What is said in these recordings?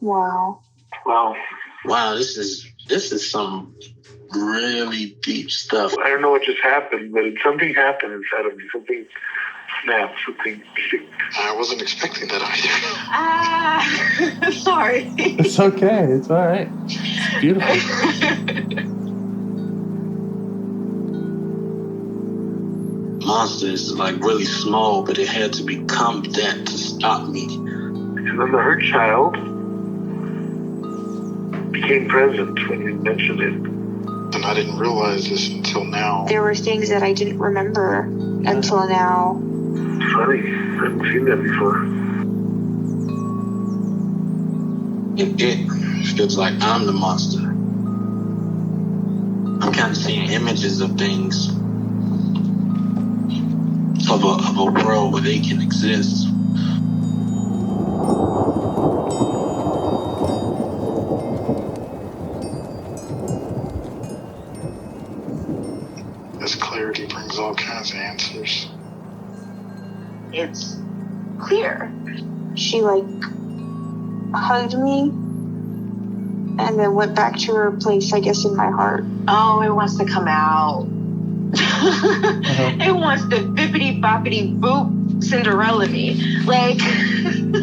Wow. Wow, this is some really deep stuff. I don't know what just happened, but something happened inside of me. Something snapped. Something. I wasn't expecting that either. Sorry. It's okay. It's all right. It's beautiful. Monster is like really small, but it had to become that to stop me. And then the hurt child became present when you mentioned it. And I didn't realize this until now. There were things that I didn't remember until now. Funny. I haven't seen that before. It feels like I'm the monster. I'm kind of seeing images of things. Of a world where they can exist. This clarity brings all kinds of answers. It's clear. She hugged me and then went back to her place, I guess, in my heart. Oh, it wants to come out. It wants to bippity boppity boop Cinderella me.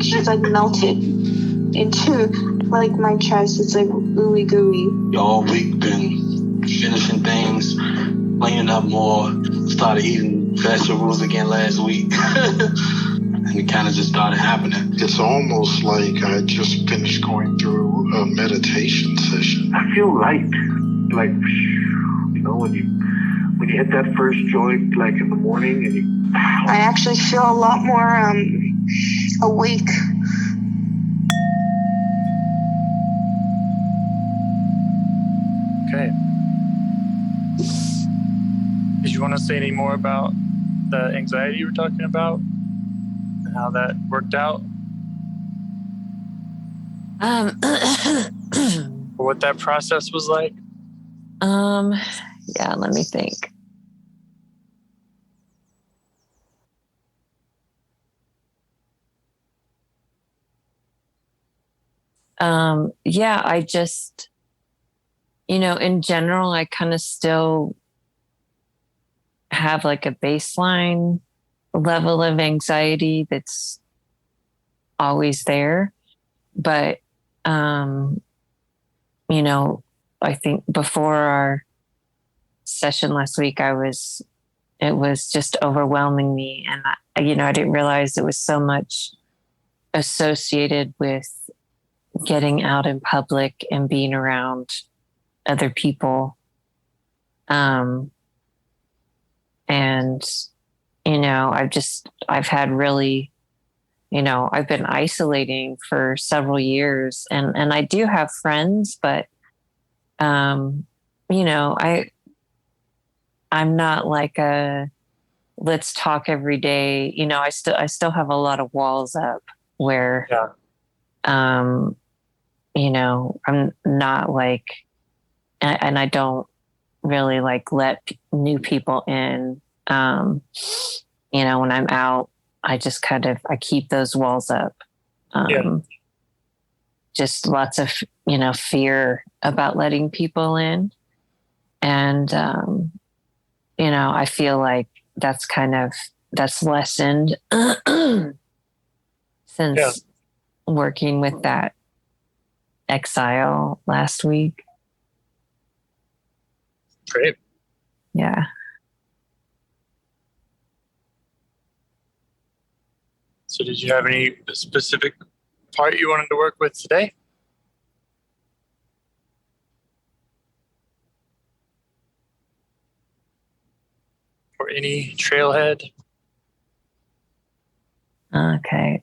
She's melted into my chest. It's ooey gooey. All week been finishing things, cleaning up more, started eating vegetables again last week. And it kind of just started happening. It's almost like I just finished going through a meditation session. I feel light. When you hit that first joint, in the morning, and I actually feel a lot more awake. Okay. Did you want to say any more about the anxiety you were talking about and how that worked out? Or what that process was like? Yeah, let me think. Yeah, I just, in general, I kind of still have a baseline level of anxiety that's always there. But, I think before our session last week, it was just overwhelming me. And, I didn't realize it was so much associated with getting out in public and being around other people. And, I've had really, I've been isolating for several years and I do have friends, but, I'm not let's talk every day. I still have a lot of walls up where, I'm not and I don't really let new people in. When I'm out, I just I keep those walls up. Just lots of, fear about letting people in. And, I feel like that's that's lessened since working with that exile last week. Great. Yeah. So did you have any specific part you wanted to work with today? Or any trailhead? Okay.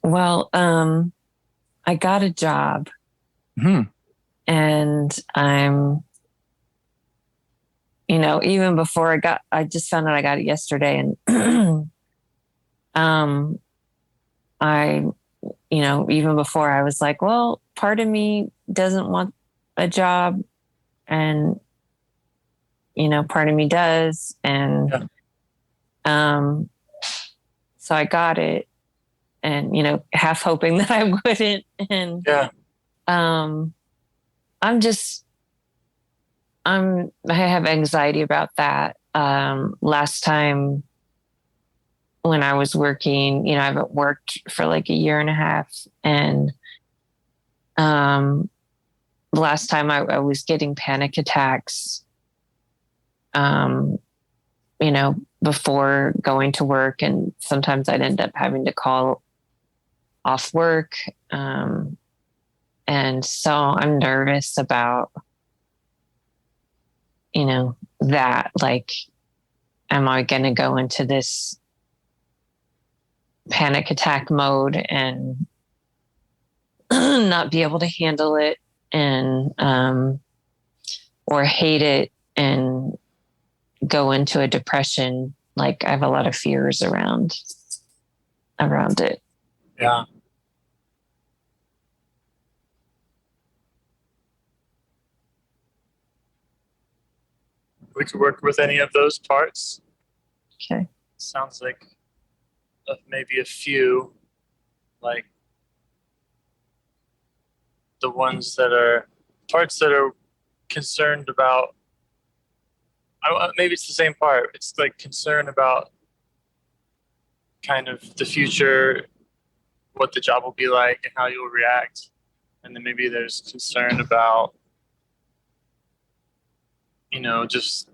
Well, I got a job. Mm-hmm. And I'm, even before I just found out I got it yesterday. And, even before I was like, well, part of me doesn't want a job. And, part of me does. And so I got it, and, half hoping that I wouldn't. And I have anxiety about that. Last time when I was working, I haven't worked for like a year and a half. And last time I was getting panic attacks, before going to work. And sometimes I'd end up having to call off work. And so I'm nervous about, that, like, am I going to go into this panic attack mode and not be able to handle it, and or hate it and go into a depression? Like, I have a lot of fears around it. Yeah. We could work with any of those parts. Okay. Sounds like maybe a few, like the ones that are parts that are concerned about. Maybe it's the same part. It's like concern about kind of the future, what the job will be like and how you'll react. And then maybe there's concern about, just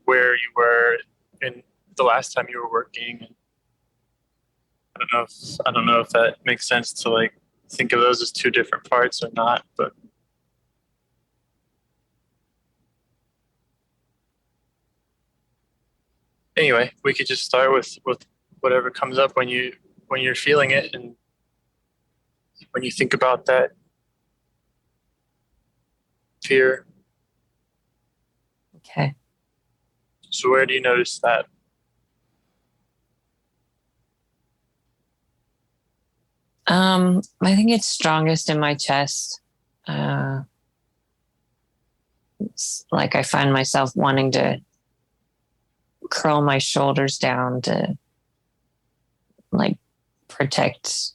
where you were in the last time you were working. I don't know if that makes sense to like think of those as two different parts or not, but anyway, we could just start with whatever comes up when you're feeling it, and when you think about that fear. Okay. So where do you notice that? I think it's strongest in my chest. It's like I find myself wanting to curl my shoulders down to like protect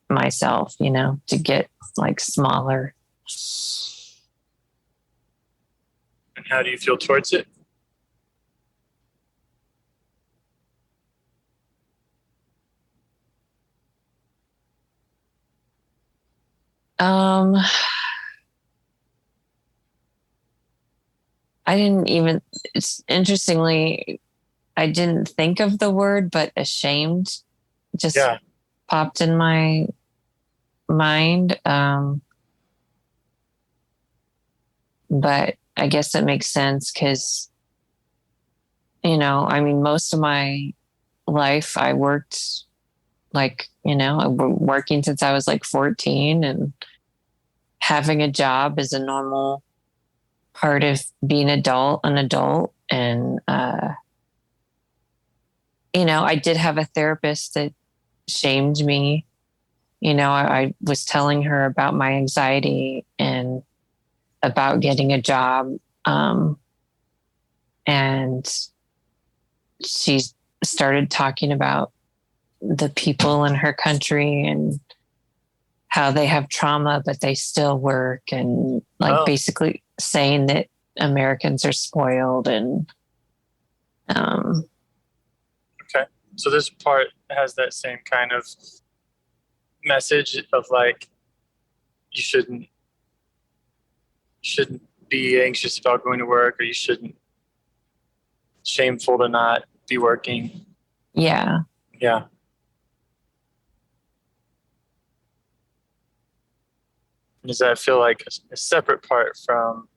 myself, to get like smaller. And how do you feel towards it? I didn't even, it's interestingly, I didn't think of the word, but ashamed just popped in my mind. But I guess it makes sense because, most of my life I worked like, I've been working since I was like 14, and having a job is a normal part of being an adult. And, I did have a therapist that shamed me. I was telling her about my anxiety and about getting a job. And she started talking about the people in her country and how they have trauma, but they still work, and basically saying that Americans are spoiled. And okay, so this part has that same kind of message of like you shouldn't be anxious about going to work, or you shouldn't, shameful to not be working. Yeah. Does that feel like a separate part from,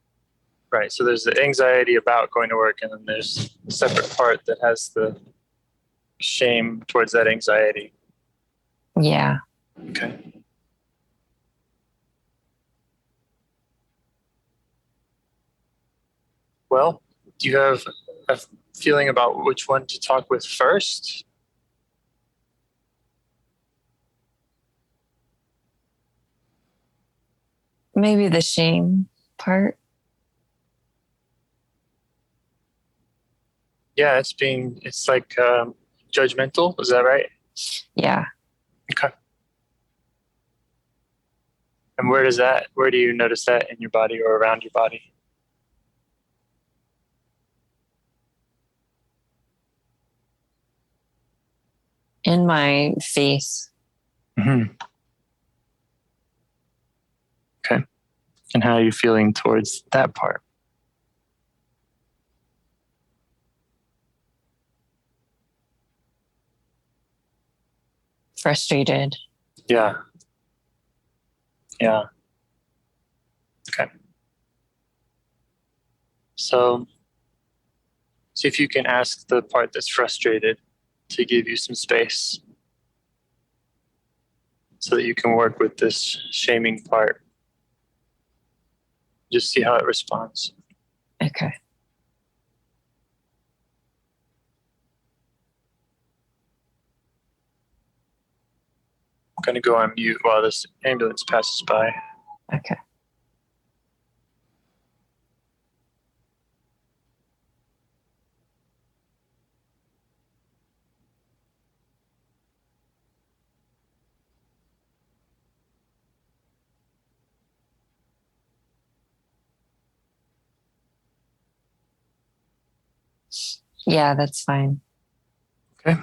right? So there's the anxiety about going to work, and then there's a separate part that has the shame towards that anxiety. Yeah. Okay. Well, do you have a feeling about which one to talk with first? Maybe the shame part. Yeah, it's like judgmental. Is that right? Yeah. Okay. And where do you notice that in your body or around your body? In my face. Mm-hmm. Okay. And how are you feeling towards that part? Frustrated. Yeah. Yeah. Okay. So see if you can ask the part that's frustrated to give you some space so that you can work with this shaming part. Just see how it responds. Okay. I'm going to go on mute while this ambulance passes by. Okay. Yeah, that's fine. Okay.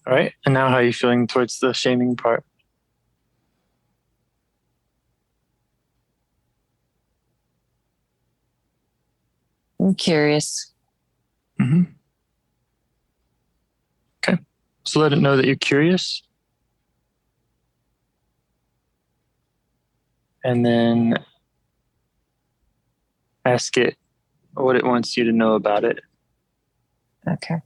All right. And now how are you feeling towards the shaming part? I'm curious. Mm-hmm. Okay. So let it know that you're curious. And then ask it what it wants you to know about it. Okay.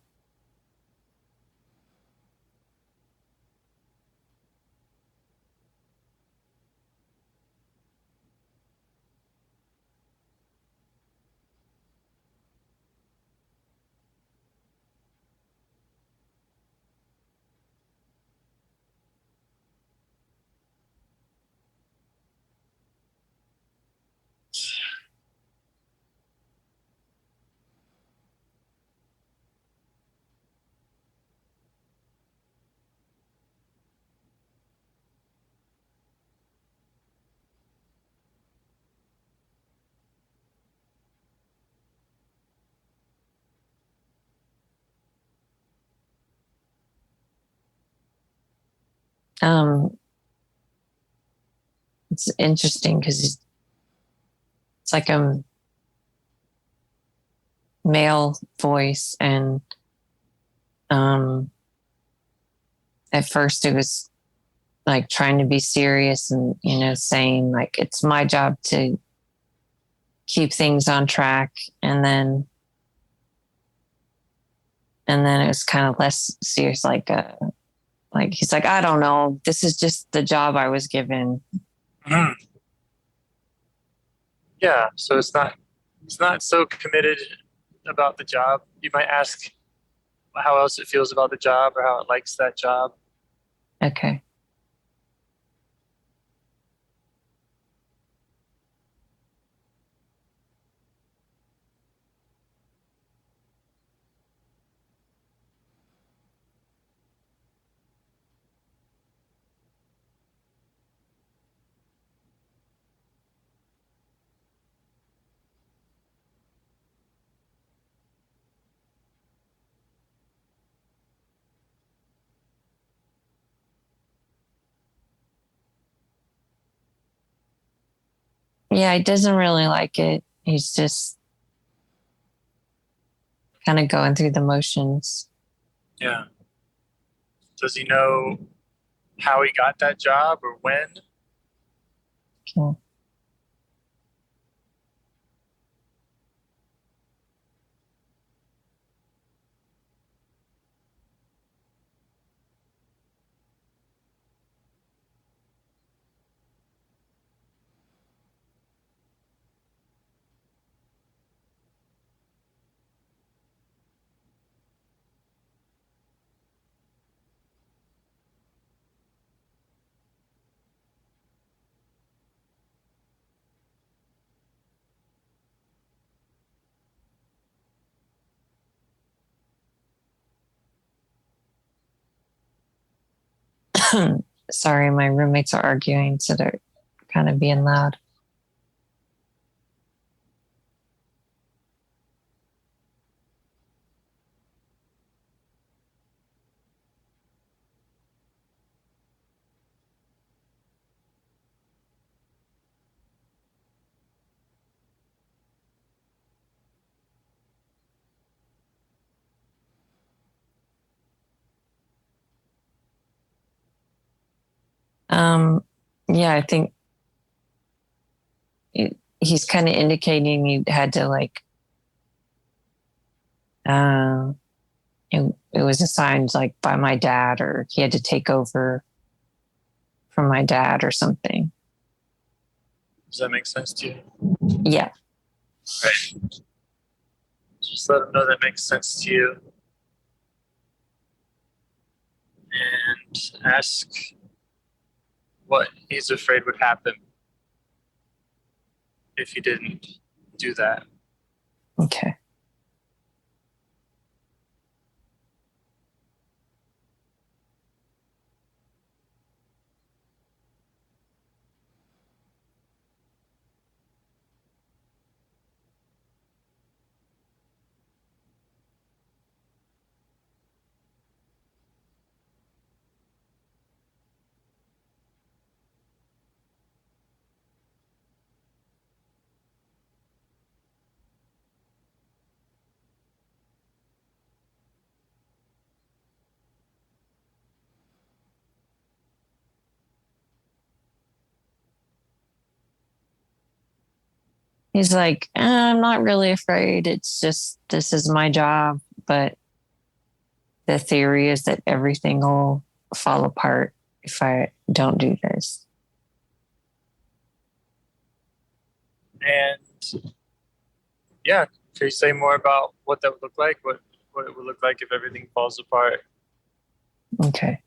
Um, it's interesting because it's like a male voice, and at first it was like trying to be serious and saying like it's my job to keep things on track, and then it was kind of less serious, like he's like, I don't know, this is just the job I was given. Mm-hmm. Yeah. So it's not so committed about the job. You might ask how else it feels about the job or how it likes that job. Okay. Yeah, he doesn't really like it. He's just kind of going through the motions. Yeah. Does he know how he got that job or when? Okay. Sorry, my roommates are arguing, so they're kind of being loud. Yeah, I think he's kind of indicating you had to like, it was assigned like by my dad, or he had to take over from my dad or something. Does that make sense to you? Yeah. Right. Just let him know that makes sense to you. And ask what he's afraid would happen if you didn't do that. Okay. He's like, I'm not really afraid. It's just, this is my job. But the theory is that everything will fall apart if I don't do this. And yeah, can you say more about what that would look like? What it would look like if everything falls apart? Okay.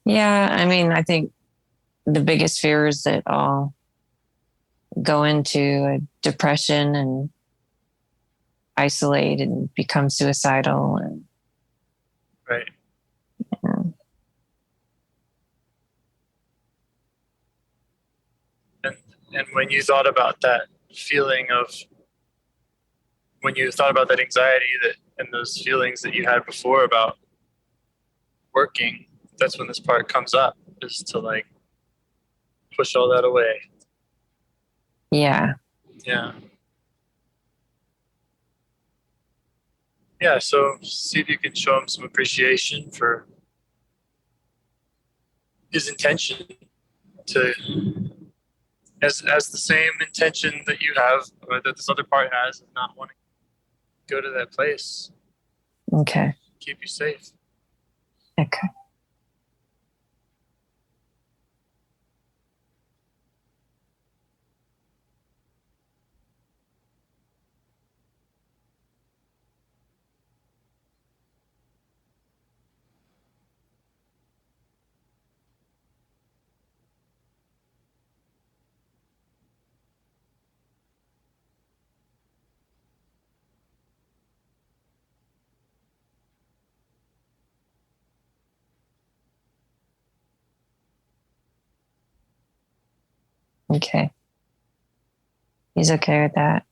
Yeah, I mean, I think the biggest fear is that I'll go into a depression and isolate and become suicidal. And Right. And when you thought about that feeling of, when you thought about that anxiety that and those feelings that you had before about working, that's when this part comes up, is to like push all that away. Yeah. Yeah. Yeah, so see if you can show him some appreciation for his intention to, as the same intention that you have, or that this other part has, of not wanting to go to that place. Okay. Keep you safe. Okay. Okay. He's okay with that.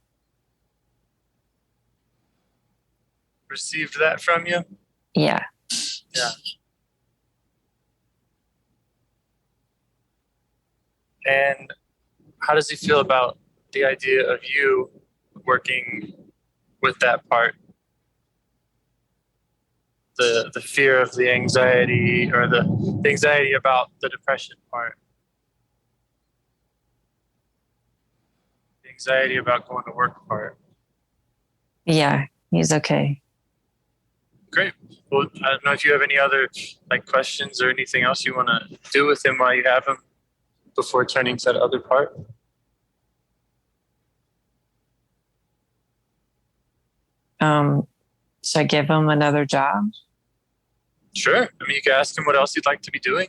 Received that from you? Yeah. Yeah. And how does he feel about the idea of you working with that part? The fear of the anxiety, or the anxiety about the depression part. The anxiety about going to work part. Yeah, he's okay. Great. Well, I don't know if you have any other like questions or anything else you want to do with him while you have him before turning to that other part? So I give him another job. Sure. I mean, you can ask him what else he'd like to be doing.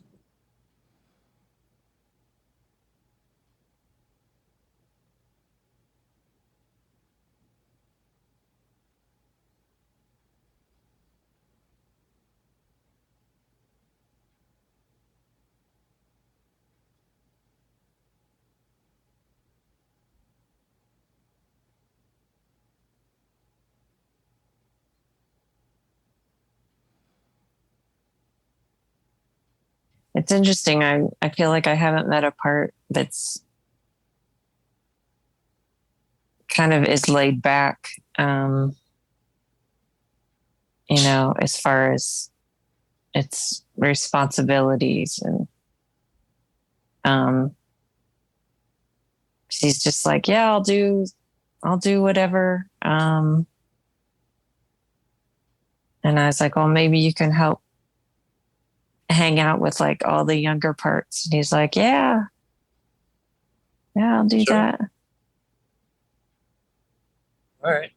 It's interesting. I feel like I haven't met a part that's kind of is laid back, as far as its responsibilities. And she's just like, yeah, I'll do whatever. And I was like, well, maybe you can help hang out with like all the younger parts. And he's like, yeah, I'll do Sure. that. All right.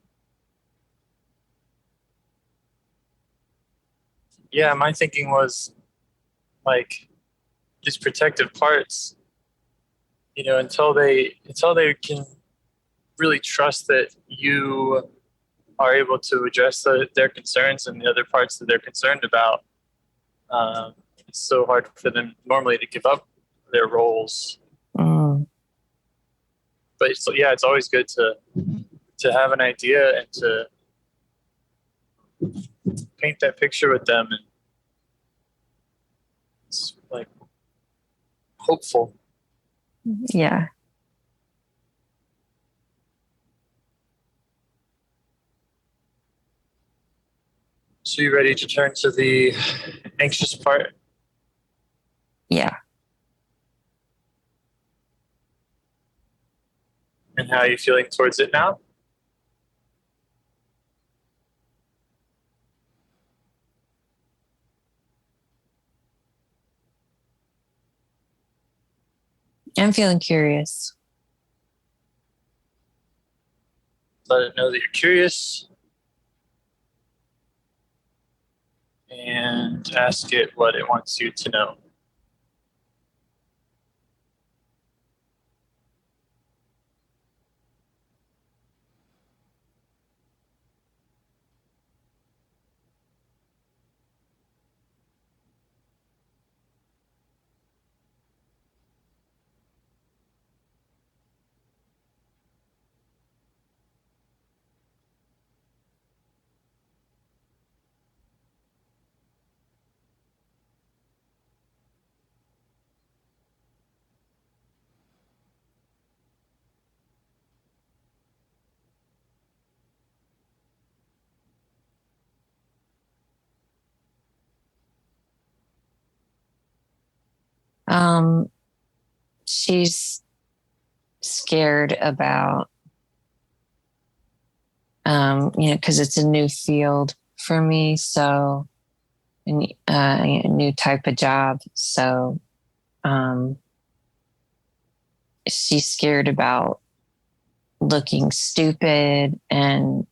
Yeah, my thinking was like these protective parts, until they can really trust that you are able to address their concerns and the other parts that they're concerned about. It's so hard for them normally to give up their roles. But it's always good to have an idea and to paint that picture with them, and it's like hopeful. Yeah. So you ready to turn to the anxious part? Yeah. And how are you feeling towards it now? I'm feeling curious. Let it know that you're curious. And ask it what it wants you to know. She's scared about, because it's a new field for me. So, a new type of job. So, she's scared about looking stupid and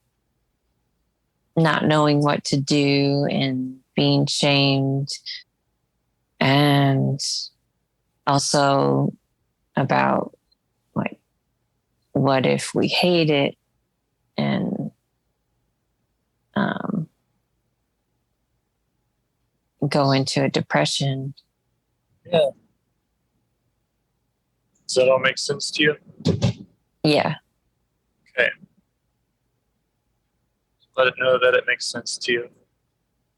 not knowing what to do and being shamed. And also about like, what if we hate it and go into a depression? Yeah. Does that all make sense to you? Yeah. Okay. Let it know that it makes sense to you.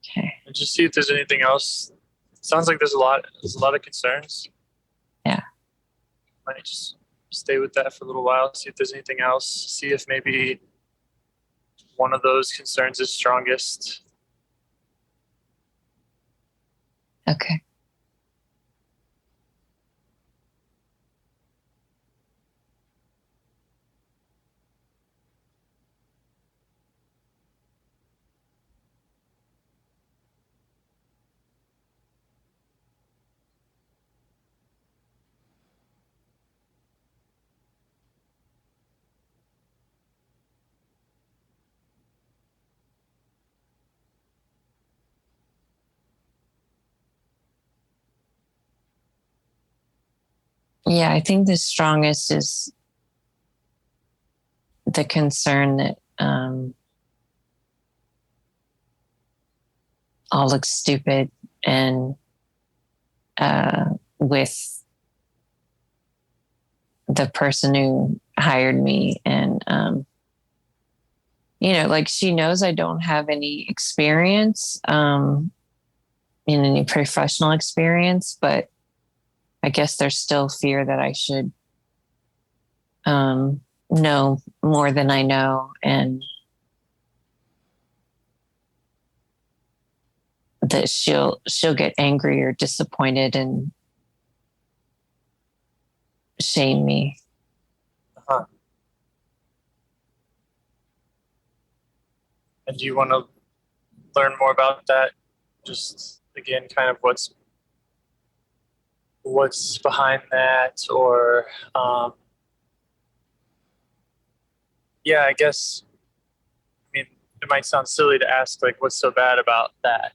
Okay. And just see if there's anything else. Sounds like there's a lot of concerns. Yeah. Might just stay with that for a little while, see if there's anything else, see if maybe one of those concerns is strongest. Okay. Yeah, I think the strongest is the concern that I'll look stupid and with the person who hired me. And, like she knows I don't have any experience in any professional experience, but I guess there's still fear that I should know more than I know, and that she'll get angry or disappointed and shame me. Uh-huh. And do you want to learn more about that? Just again, kind of what's behind that, or yeah, I guess. I mean, it might sound silly to ask like, what's so bad about that?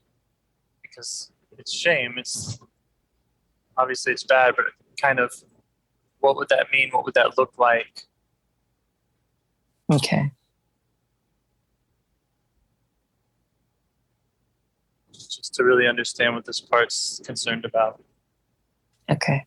Because it's shame. It's obviously it's bad, but kind of, what would that mean? What would that look like? Okay. Just to really understand what this part's concerned about. Okay.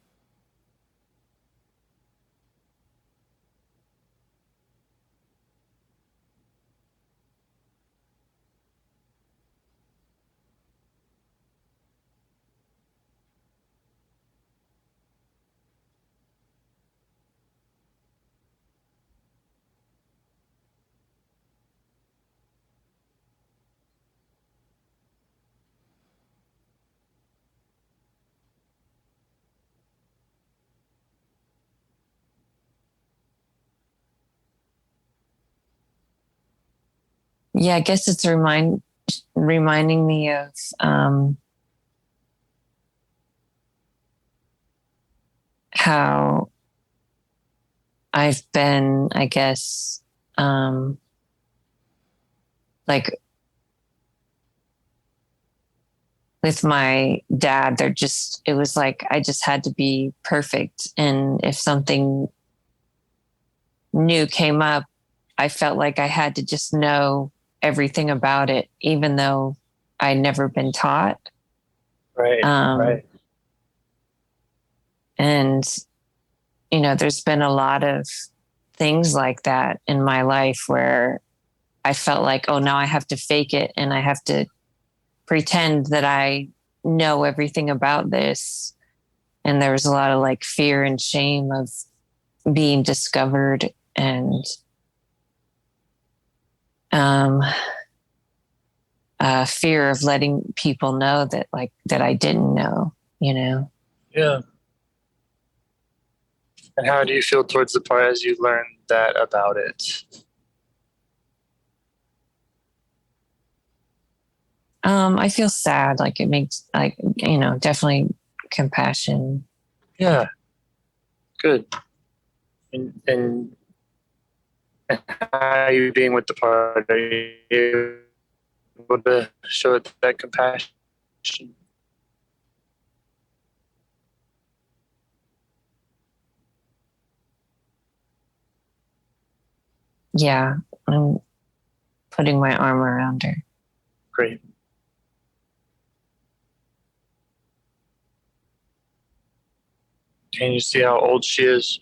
Yeah, I guess it's reminding me of how I've been, I guess, like with my dad, it was like I just had to be perfect. And if something new came up, I felt like I had to just know everything about it, even though I'd never been taught. Right. Right. And, there's been a lot of things like that in my life where I felt like, oh, now I have to fake it and I have to pretend that I know everything about this. And there was a lot of like fear and shame of being discovered, and fear of letting people know that I didn't know. Yeah. And how do you feel towards the part as you learn that about it? I feel sad. Like it makes definitely compassion. Yeah. Good. And how are you being with the part? Are you able to show it that compassion? Yeah, I'm putting my arm around her. Great. Can you see how old she is?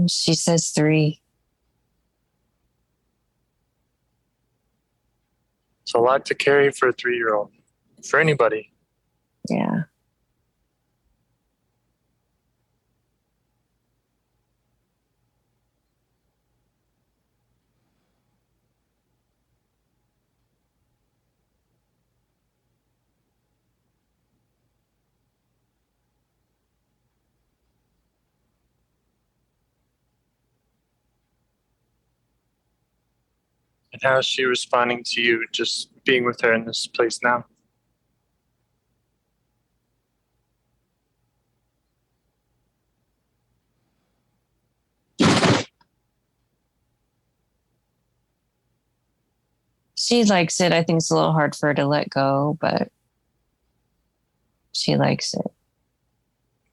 She says 3. It's a lot to carry for a 3-year-old, for anybody. Yeah. And how is she responding to you just being with her in this place now? She likes it. I think it's a little hard for her to let go, but she likes it.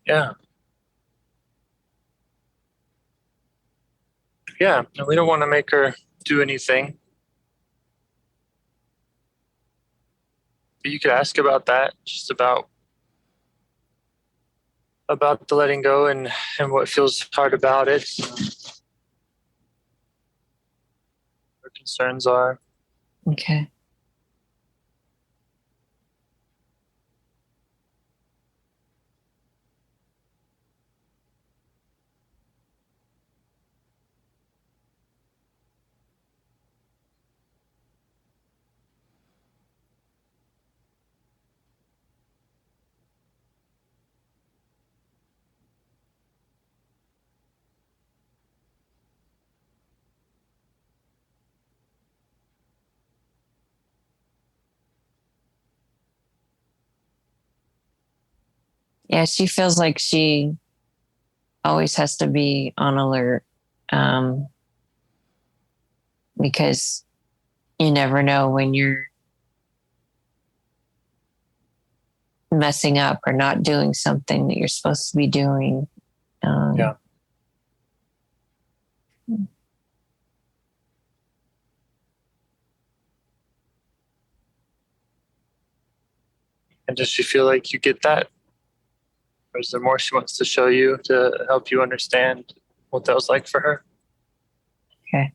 Yeah. Yeah. And we don't want to make her do anything. But you could ask about that, just about the letting go and what feels hard about it. What concerns are. Okay. Yeah, she feels like she always has to be on alert, because you never know when you're messing up or not doing something that you're supposed to be doing. Yeah. And does she feel like you get that? Or is there more she wants to show you to help you understand what that was like for her? Okay.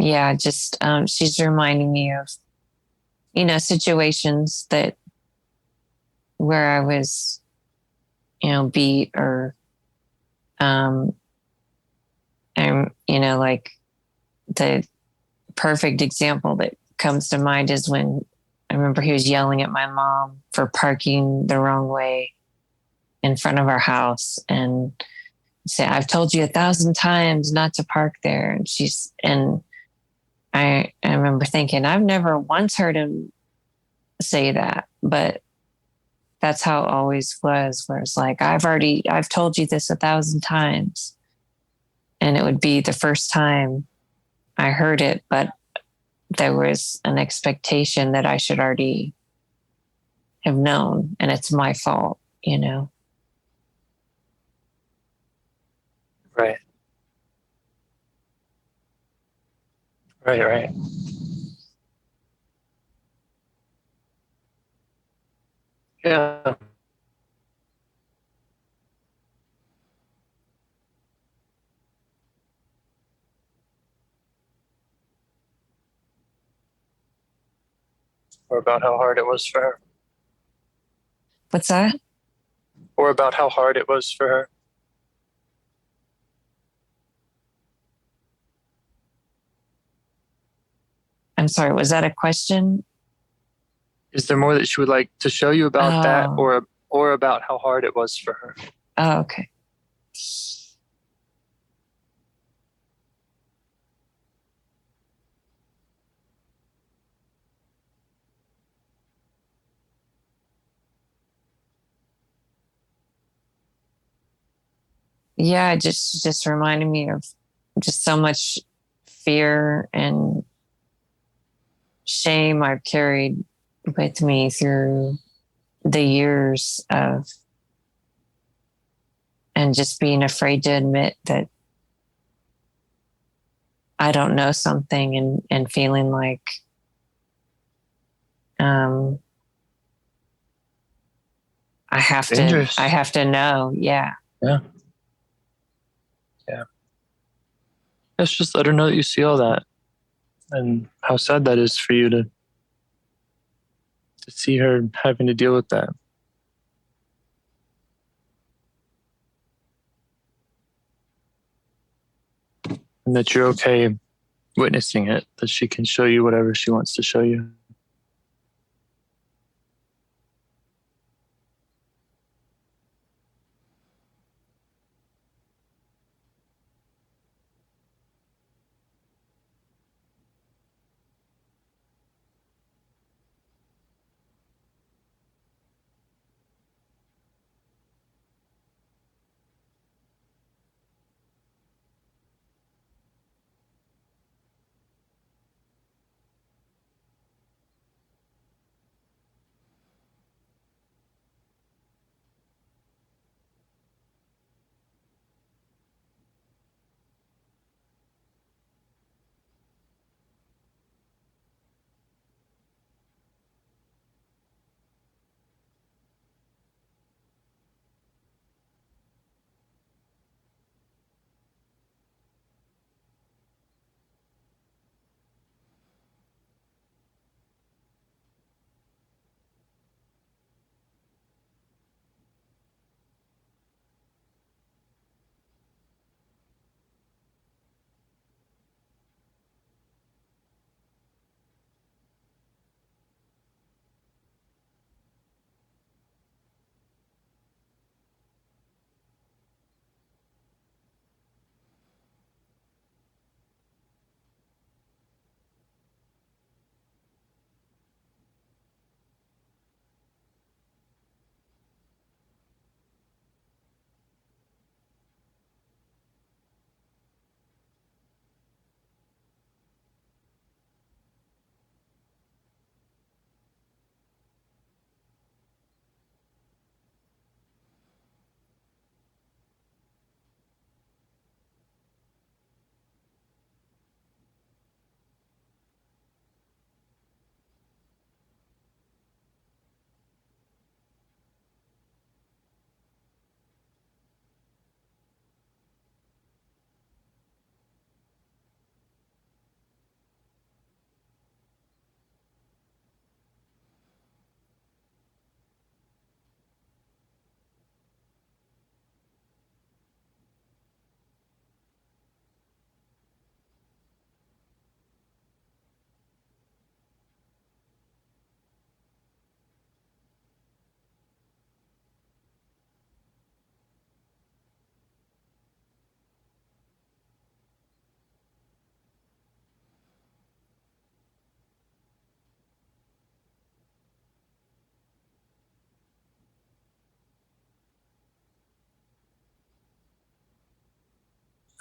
Yeah, just she's reminding me of, situations that where I was, beat or and like the perfect example that comes to mind is when I remember he was yelling at my mom for parking the wrong way in front of our house and say, I've told you 1,000 times not to park there. And I remember thinking, I've never once heard him say that, but that's how it always was, where it's like, I've told you this 1,000 times. And it would be the first time I heard it, but there was an expectation that I should already have known, and it's my fault, Right. Right. Yeah. Or about how hard it was for her. What's that? Or about how hard it was for her. I'm sorry, was that a question? Is there more that she would like to show you about that, Oh. or about how hard it was for her? Oh, okay. Yeah, it just reminded me of just so much fear and shame I've carried with me through the years of, and just being afraid to admit that I don't know something, and feeling like I have Dangerous. to know. Yeah. Yeah. Let's just let her know that you see all that and how sad that is for you to see her having to deal with that. And that you're okay witnessing it, that she can show you whatever she wants to show you.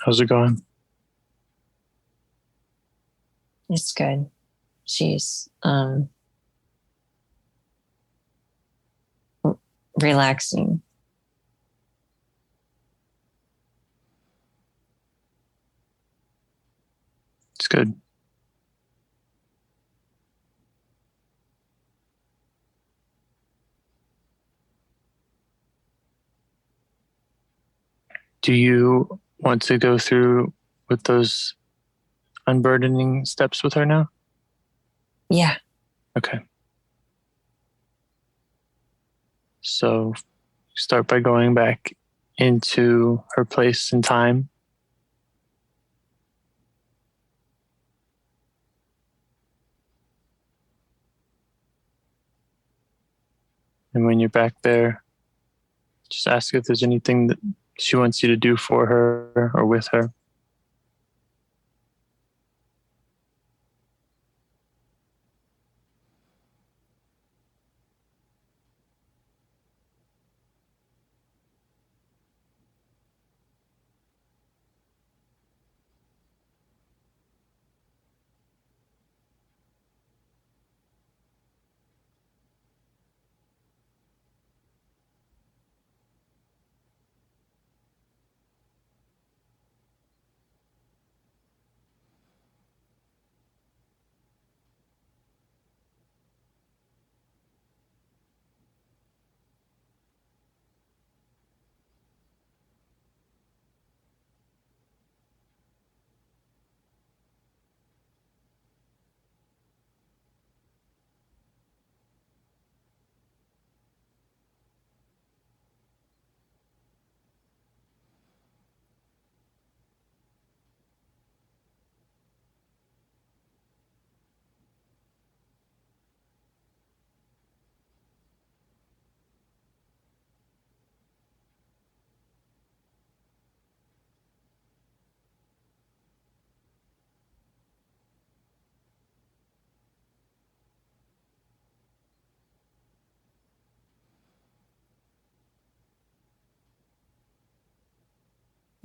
How's it going? It's good. She's relaxing. It's good. Do you want to go through with those unburdening steps with her now? Yeah. Okay. So start by going back into her place and time. And when you're back there, just ask if there's anything that she wants you to do for her or with her.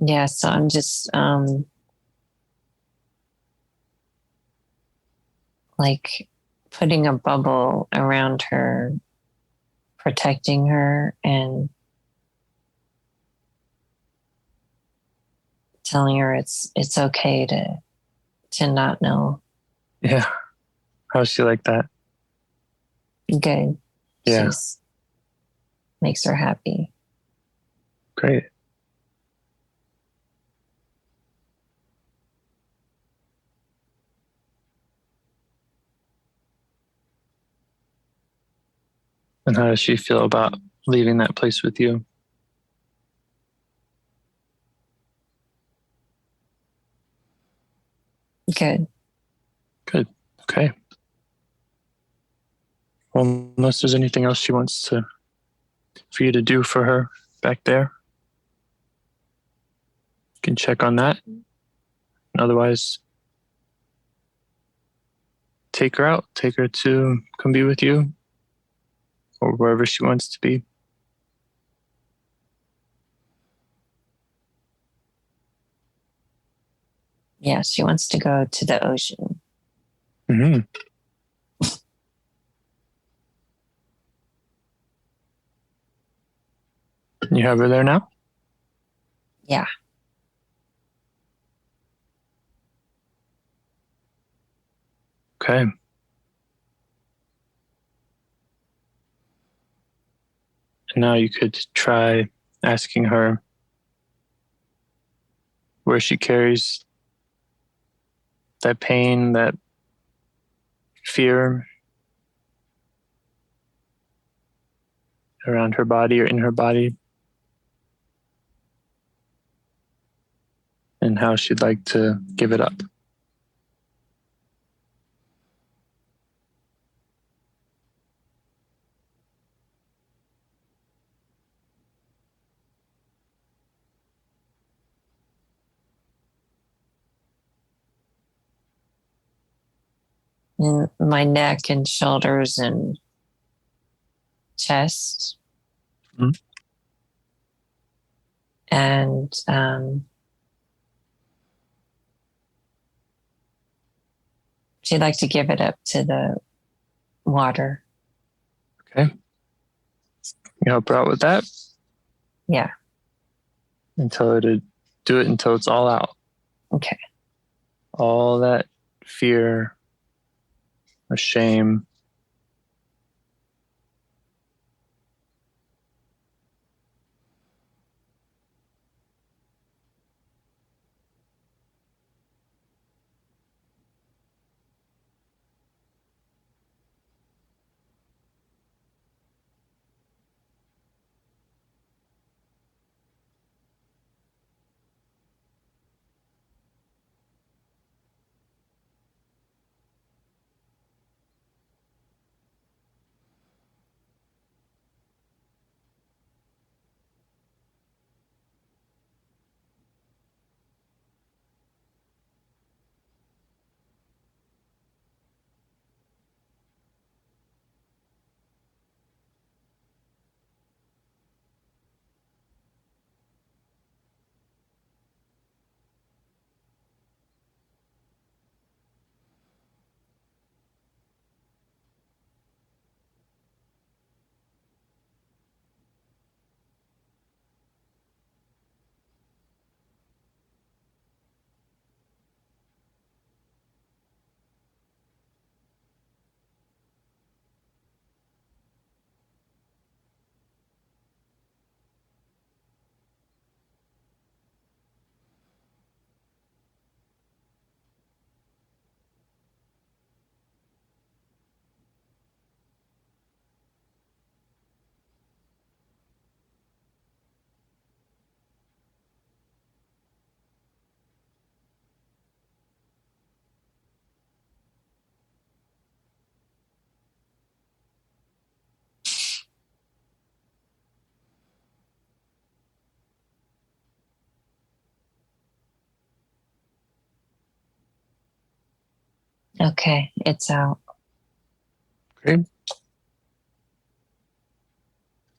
Yeah. So I'm just like putting a bubble around her, protecting her, and telling her it's okay to not know. Yeah. How's she like that? Good. Yeah. She's makes her happy. Great. And how does she feel about leaving that place with you? Good. Good. Okay. Well, unless there's anything else she wants for you to do for her back there, you can check on that. And otherwise, take her out. Take her to come be with you or wherever she wants to be. Yeah, she wants to go to the ocean. Mm-hmm. You have her there now? Yeah. Okay. And now you could try asking her where she carries that pain, that fear around her body or in her body, and how she'd like to give it up. In my neck and shoulders and chest. Mm-hmm. And She'd like to give it up to the water. Okay. You help her out with that? Yeah. And tell her to do it until it's all out. Okay. All that fear or shame. Okay. It's out. Great.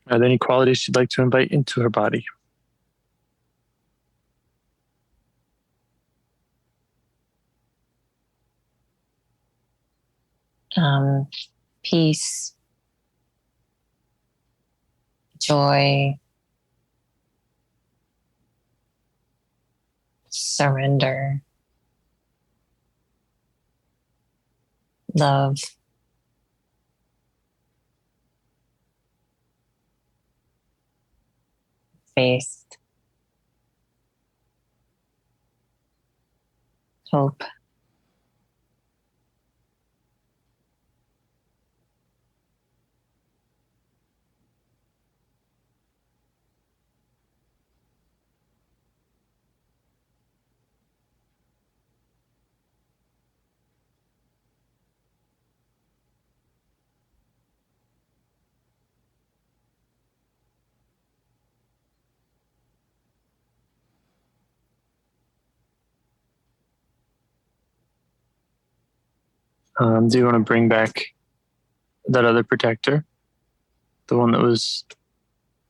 Are there any qualities she'd like to invite into her body? Peace, joy, surrender, love, faith, hope. Do you want to bring back that other protector? The one that was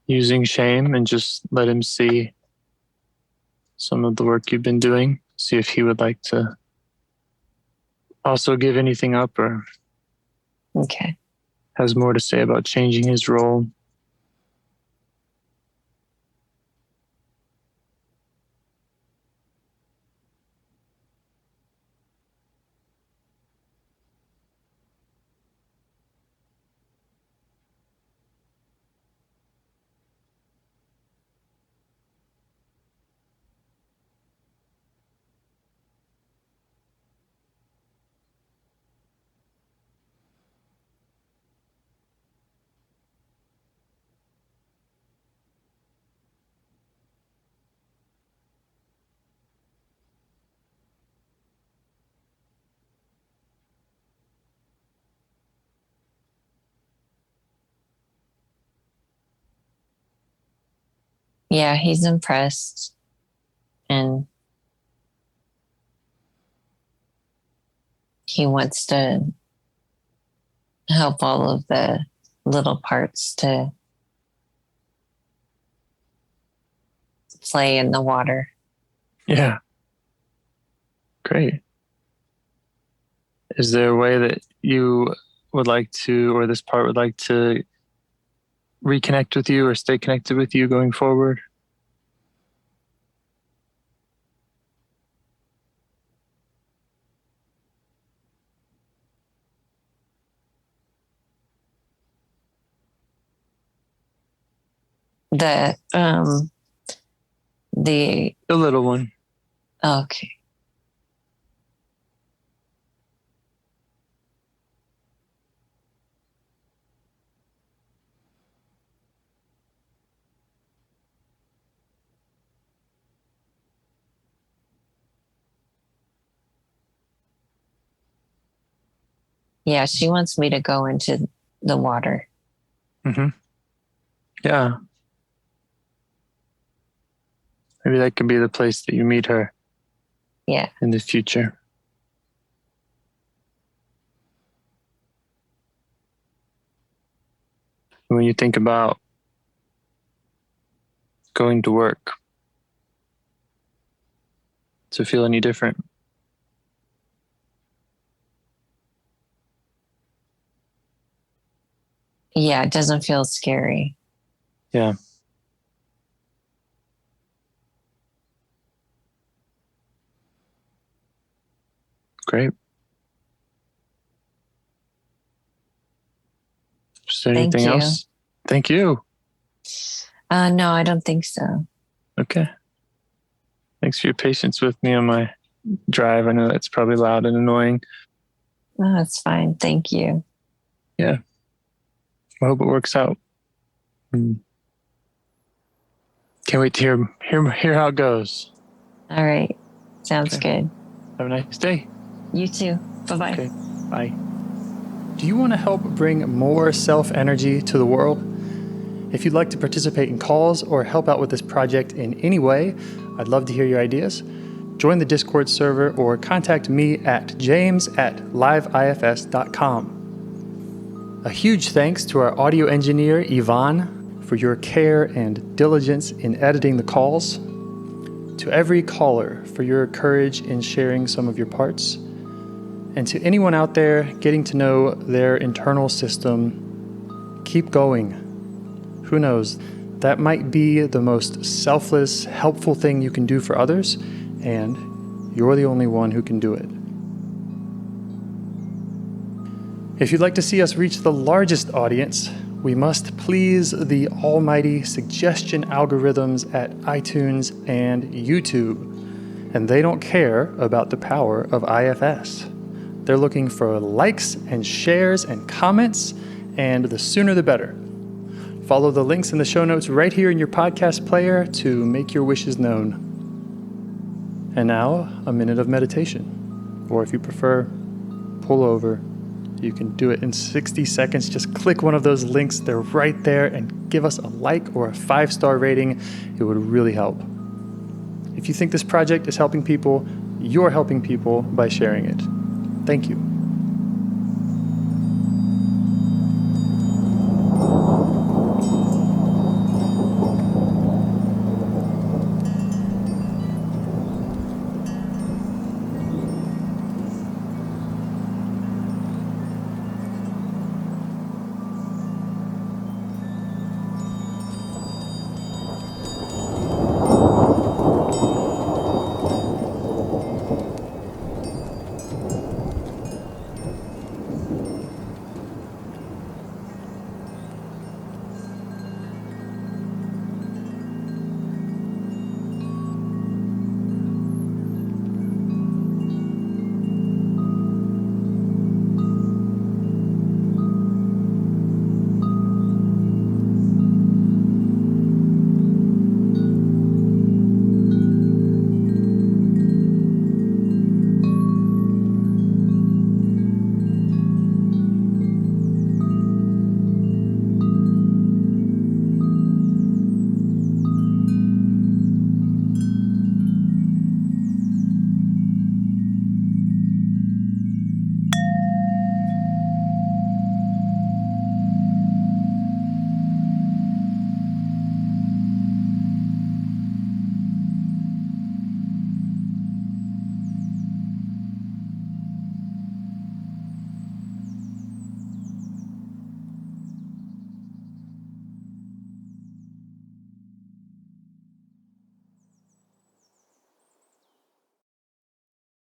using shame, and just let him see some of the work you've been doing? See if he would like to also give anything up or Okay. has more to say about changing his role. Yeah, he's impressed and he wants to help all of the little parts to play in the water. Yeah. Great. Is there a way that you would like to, or this part would like to reconnect with you or stay connected with you going forward? The The little one. okay. Yeah, she wants me to go into the water. Mm-hmm. Yeah. Maybe that could be the place that you meet her. Yeah. In the future. When you think about going to work, does it feel any different? Yeah, it doesn't feel scary. Yeah. Great. Is there Thank anything you. else? Thank you. No, I don't think so. Okay. Thanks for your patience with me on my drive. I know that's probably loud and annoying. No, it's fine. Thank you. Yeah. I hope it works out. Can't wait to hear how it goes. All right. Sounds good. Have a nice day. You too. Bye-bye. Okay. Bye. Do you want to help bring more self-energy to the world? If you'd like to participate in calls or help out with this project in any way, I'd love to hear your ideas. Join the Discord server or contact me at james@liveifs.com. A huge thanks to our audio engineer, Yvonne, for your care and diligence in editing the calls. To every caller for your courage in sharing some of your parts. And to anyone out there getting to know their internal system, keep going. Who knows? That might be the most selfless, helpful thing you can do for others, and you're the only one who can do it. If you'd like to see us reach the largest audience, we must please the almighty suggestion algorithms at iTunes and YouTube. And they don't care about the power of IFS. They're looking for likes and shares and comments, and the sooner the better. Follow the links in the show notes right here in your podcast player to make your wishes known. And now, a minute of meditation. Or if you prefer, pull over. You can do it in 60 seconds. Just click one of those links. They're right there, and give us a like or a 5-star rating. It would really help. If you think this project is helping people, you're helping people by sharing it. Thank you.